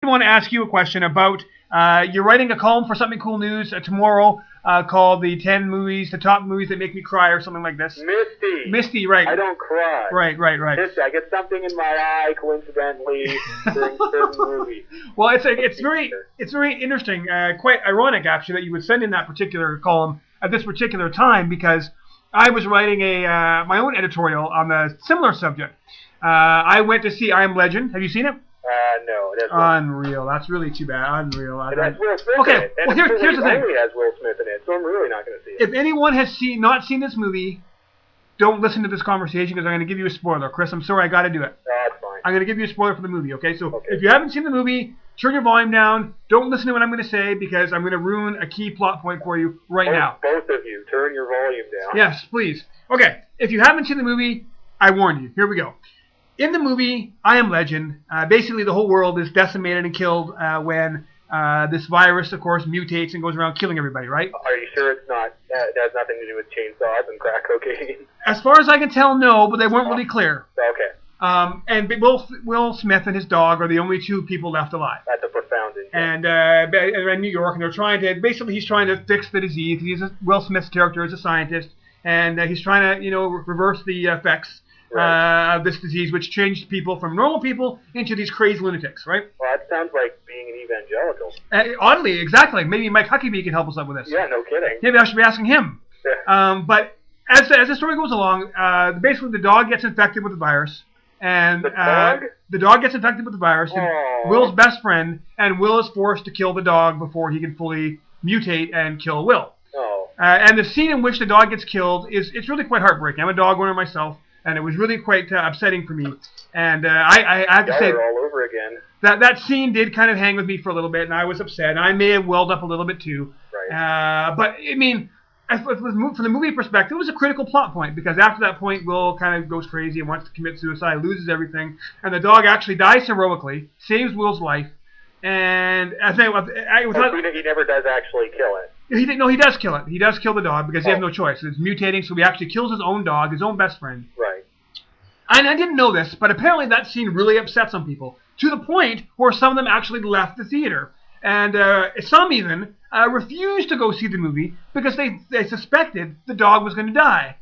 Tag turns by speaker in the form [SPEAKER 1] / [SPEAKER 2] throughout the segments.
[SPEAKER 1] I want to ask you a question about you're writing a column for Something Cool News tomorrow called the 10 movies, the top movies that make me cry or something like this.
[SPEAKER 2] Misty.
[SPEAKER 1] Misty, right.
[SPEAKER 2] I don't cry.
[SPEAKER 1] Right.
[SPEAKER 2] Misty, I get something in my eye coincidentally during certain movies.
[SPEAKER 1] Well, it's very interesting, quite ironic actually that you would send in that particular column at this particular time because I was writing my own editorial on a similar subject. I went to see I Am Legend. Have you seen it?
[SPEAKER 2] No. That's
[SPEAKER 1] Unreal. That's really too bad. Unreal.
[SPEAKER 2] It has Will Smith in it.
[SPEAKER 1] Well, here's the thing.
[SPEAKER 2] It only has Will Smith in it, so I'm really not going to see it.
[SPEAKER 1] If anyone has not seen this movie, don't listen to this conversation because I'm going to give you a spoiler. Chris, I'm sorry, I got to do it.
[SPEAKER 2] That's fine.
[SPEAKER 1] I'm going to give you a spoiler for the movie, okay? So if you haven't seen the movie, turn your volume down. Don't listen to what I'm going to say because I'm going to ruin a key plot point for you now.
[SPEAKER 2] Both of you, turn your volume down.
[SPEAKER 1] Yes, please. Okay, if you haven't seen the movie, I warn you. Here we go. In the movie, I Am Legend, basically the whole world is decimated and killed when this virus, of course, mutates and goes around killing everybody, right?
[SPEAKER 2] Are you sure it has nothing to do with chainsaws and crack cocaine?
[SPEAKER 1] As far as I can tell, no, but they weren't really clear.
[SPEAKER 2] Okay.
[SPEAKER 1] And Will Smith and his dog are the only two people left alive.
[SPEAKER 2] That's a profound insight.
[SPEAKER 1] And they're in New York, and he's trying to fix the disease. Will Smith's character is a scientist, and he's trying to, reverse the effects.
[SPEAKER 2] Right.
[SPEAKER 1] Of this disease, which changed people from normal people into these crazy lunatics, right?
[SPEAKER 2] Well, that sounds like being an evangelical.
[SPEAKER 1] Oddly, exactly. Maybe Mike Huckabee can help us out with this.
[SPEAKER 2] Yeah, no kidding.
[SPEAKER 1] Maybe I should be asking him.
[SPEAKER 2] Yeah.
[SPEAKER 1] But as the story goes along, basically the dog gets infected with the virus, and the dog gets infected with the virus. And Will's best friend, and Will is forced to kill the dog before he can fully mutate and kill Will.
[SPEAKER 2] Oh.
[SPEAKER 1] And the scene in which the dog gets killed it's really quite heartbreaking. I'm a dog owner myself. And it was really quite upsetting for me. And I have to say,
[SPEAKER 2] all over again.
[SPEAKER 1] That scene did kind of hang with me for a little bit, and I was upset. I may have welled up a little bit too.
[SPEAKER 2] Right.
[SPEAKER 1] But I mean, from the movie perspective, it was a critical plot point because after that point, Will kind of goes crazy and wants to commit suicide, loses everything, and the dog actually dies heroically, saves Will's life. And I think
[SPEAKER 2] he never does actually kill it.
[SPEAKER 1] He does kill it. He does kill the dog because he has no choice. It's mutating, so he actually kills his own dog, his own best friend.
[SPEAKER 2] Right.
[SPEAKER 1] And I didn't know this, but apparently that scene really upset some people, to the point where some of them actually left the theater. And some even refused to go see the movie because they suspected the dog was going to die.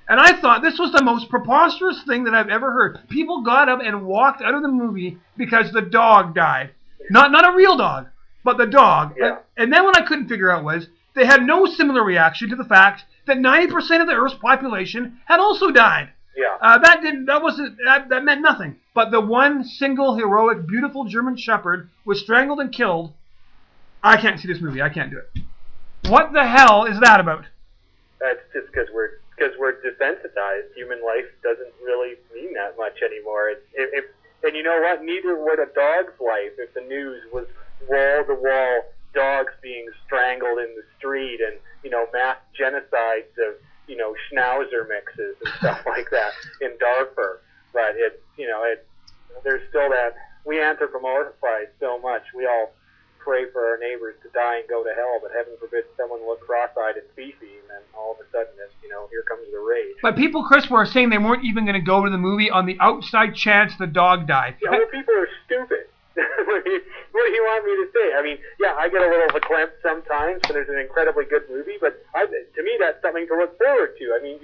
[SPEAKER 1] And I thought this was the most preposterous thing that I've ever heard. People got up and walked out of the movie because the dog died. Not a real dog, but the dog.
[SPEAKER 2] Yeah.
[SPEAKER 1] And then what I couldn't figure out was they had no similar reaction to the fact that 90% of the Earth's population had also died.
[SPEAKER 2] Yeah.
[SPEAKER 1] That meant nothing. But the one single heroic, beautiful German Shepherd was strangled and killed. I can't see this movie. I can't do it. What the hell is that about?
[SPEAKER 2] That's just because we're desensitized. Human life doesn't really mean that much anymore. And you know what? Neither would a dog's life if the news was wall-to-wall dogs being strangled in the street and, mass genocides of, schnauzer mixes and stuff like that in Darfur. But there's still that, we anthropomorphize so much. We all pray for our neighbors to die and go to hell, but heaven forbid someone look cross-eyed and beefy, and then all of a sudden it's, here comes the rage.
[SPEAKER 1] But people, Chris, were saying they weren't even going to go to the movie on the outside chance the dog died.
[SPEAKER 2] Yeah, well, people are stupid. What do you want me to say? I mean, yeah, I get a little verklempt sometimes when there's an incredibly good movie, but to me that's something to look forward to. I mean,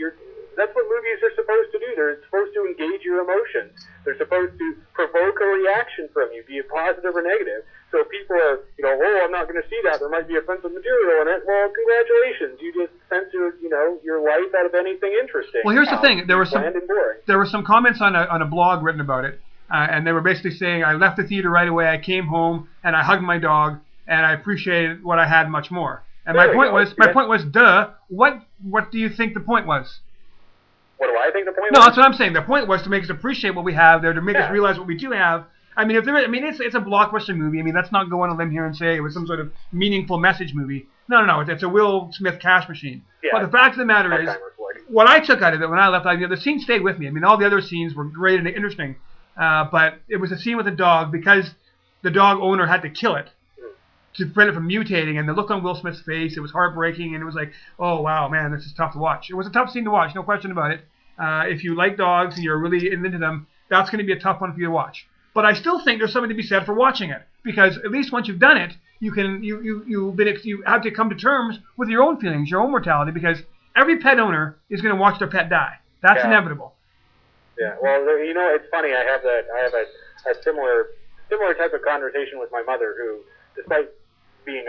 [SPEAKER 2] that's what movies are supposed to do. They're supposed to engage your emotions. They're supposed to provoke a reaction from you, be it positive or negative. So if people are, I'm not going to see that. There might be offensive material in it. Well, congratulations. You just censored, your life out of anything interesting.
[SPEAKER 1] Well, here's the thing. There were some comments on a blog written about it, and they were basically saying, I left the theater right away. I came home and I hugged my dog, and I appreciated what I had much more. And my point was, what do you think the point was?
[SPEAKER 2] What do I think the point was?
[SPEAKER 1] No, that's what I'm saying. The point was to make us appreciate what we have there, to make us realize what we do have. I mean, it's a blockbuster movie. I mean, let's not go on a limb here and say it was some sort of meaningful message movie. No. It's a Will Smith cash machine. Yeah, but the fact of the matter is, what I took out of it when I left, the scene stayed with me. I mean, all the other scenes were great and interesting, but it was a scene with a dog because the dog owner had to kill it to prevent it from mutating, and the look on Will Smith's face, it was heartbreaking, and it was like, oh, wow, man, this is tough to watch. It was a tough scene to watch, no question about it. If you like dogs and you're really into them, that's going to be a tough one for you to watch. But I still think there's something to be said for watching it. because at least once you've done it, you have to come to terms with your own feelings, your own mortality, because every pet owner is going to watch their pet die. That's inevitable.
[SPEAKER 2] Yeah. Well, it's funny. I have a similar type of conversation with my mother, who, despite being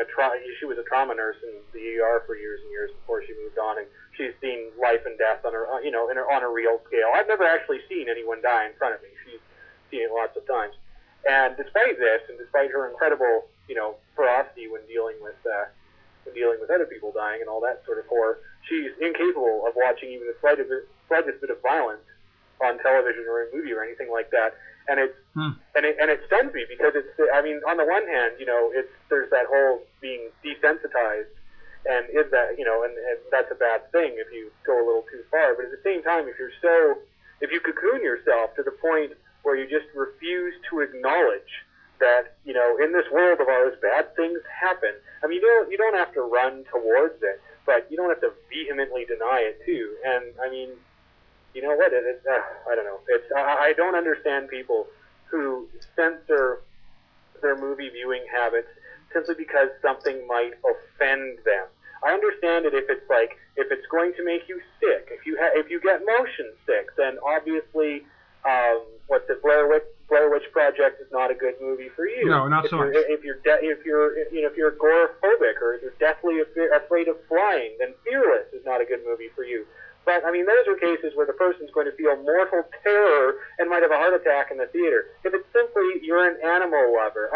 [SPEAKER 2] she was a trauma nurse in the ER for years and years before she moved on, and she's seen life and death on her, on a real scale. I've never actually seen anyone die in front of me. She's seen it lots of times. And despite this, and despite her incredible, ferocity when dealing with other people dying and all that sort of horror, she's incapable of watching even the slightest bit of violence on television or a movie or anything like that. And it stuns me, because on the one hand, there's that whole being desensitized, and is that, and that's a bad thing if you go a little too far. But at the same time, if you cocoon yourself to the point where you just refuse to acknowledge that, in this world of ours, bad things happen. I mean, you don't have to run towards it, but you don't have to vehemently deny it too. And I mean, you know what? I don't know. I don't understand people who censor their movie viewing habits simply because something might offend them. I understand it if it's going to make you sick. If you get motion sick, then obviously, Blair Witch Project is not a good movie for you.
[SPEAKER 1] No, not so much.
[SPEAKER 2] If you're agoraphobic, or if you're deathly afraid of flying, then Fearless is not a good movie for you. But, I mean, those are cases where the person's going to feel mortal terror and might have a heart attack in the theater. If it's simply you're an animal lover,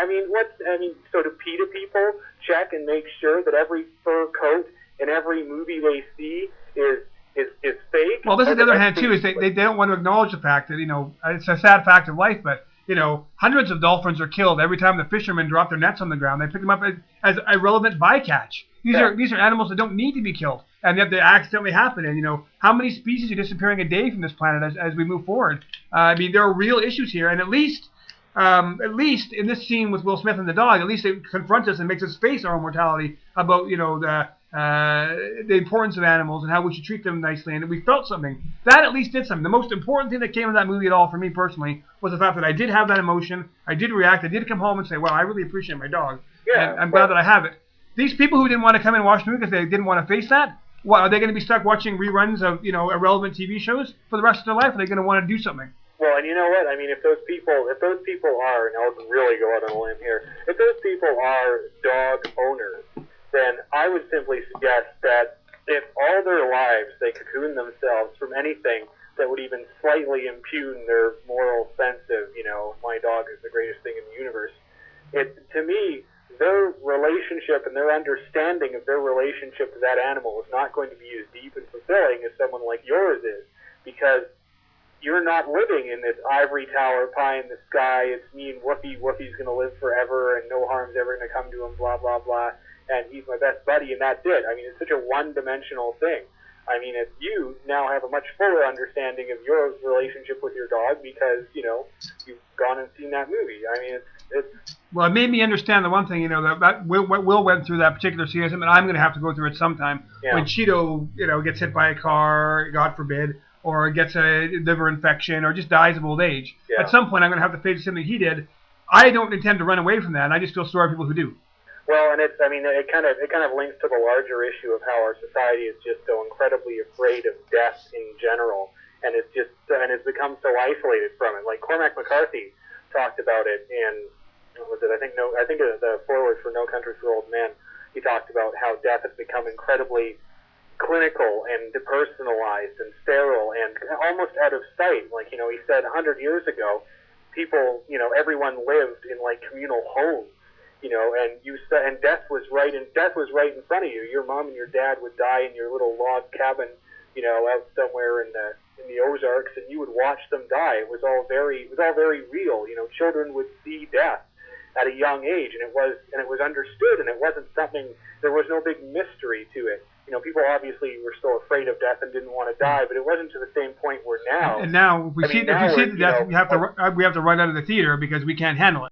[SPEAKER 2] so do PETA people check and make sure that every fur coat in every movie they see is fake?
[SPEAKER 1] Well, this is the other hand, too, is they don't want to acknowledge the fact that, it's a sad fact of life, but, hundreds of dolphins are killed every time the fishermen drop their nets on the ground. They pick them up as irrelevant bycatch. These are animals that don't need to be killed, and yet they accidentally happen. And how many species are disappearing a day from this planet as we move forward? There are real issues here, and at least in this scene with Will Smith and the dog, at least it confronts us and makes us face our own mortality about the importance of animals and how we should treat them nicely, and we felt something. That at least did something. The most important thing that came of that movie at all for me personally was the fact that I did have that emotion. I did react. I did come home and say, "Wow, I really appreciate my dog."
[SPEAKER 2] Yeah,
[SPEAKER 1] and I'm glad that I have it. These people who didn't want to come and watch the movie because they didn't want to face that, what, are they going to be stuck watching reruns of irrelevant TV shows for the rest of their life? Are they going to want to do something?
[SPEAKER 2] Well, and you know what? I mean, if those people are, and I'll really go out on a limb here, if those people are dog owners, then I would simply suggest that if all their lives they cocoon themselves from anything that would even slightly impugn their moral sense of, my dog is the greatest thing in the universe, to me, their relationship and their understanding of their relationship to that animal is not going to be as deep and fulfilling as someone like yours is, because you're not living in this ivory tower, pie in the sky, it's me and Woofy's going to live forever and no harm's ever going to come to him, blah, blah, blah, and he's my best buddy, and that's it. I mean, it's such a one-dimensional thing. I mean, if you now have a much fuller understanding of your relationship with your dog because, you've gone and seen that movie. I mean, it's
[SPEAKER 1] well, it made me understand the one thing, that Will went through that particular scene, and I'm going to have to go through it sometime. Yeah. When Cheeto, gets hit by a car, God forbid, or gets a liver infection, or just dies of old age. Yeah. At some point, I'm going to have to face something he did. I don't intend to run away from that, and I just feel sorry for people who do.
[SPEAKER 2] Well, and it kind of links to the larger issue of how our society is just so incredibly afraid of death in general, and it's become so isolated from it. Like Cormac McCarthy talked about it in, I think the foreword for No Country for Old Men. He talked about how death has become incredibly clinical and depersonalized and sterile and almost out of sight. Like, he said 100 years ago, people, everyone lived in like communal homes, and death was right in front of you. Your mom and your dad would die in your little log cabin, out somewhere in the Ozarks, and you would watch them die. It was all very real. Children would see death at a young age, and it was understood, and it wasn't something. There was no big mystery to it. People obviously were still afraid of death and didn't want to die, but it wasn't to the same point where now.
[SPEAKER 1] And now, if we see the death, we have to run out of the theater because we can't handle it.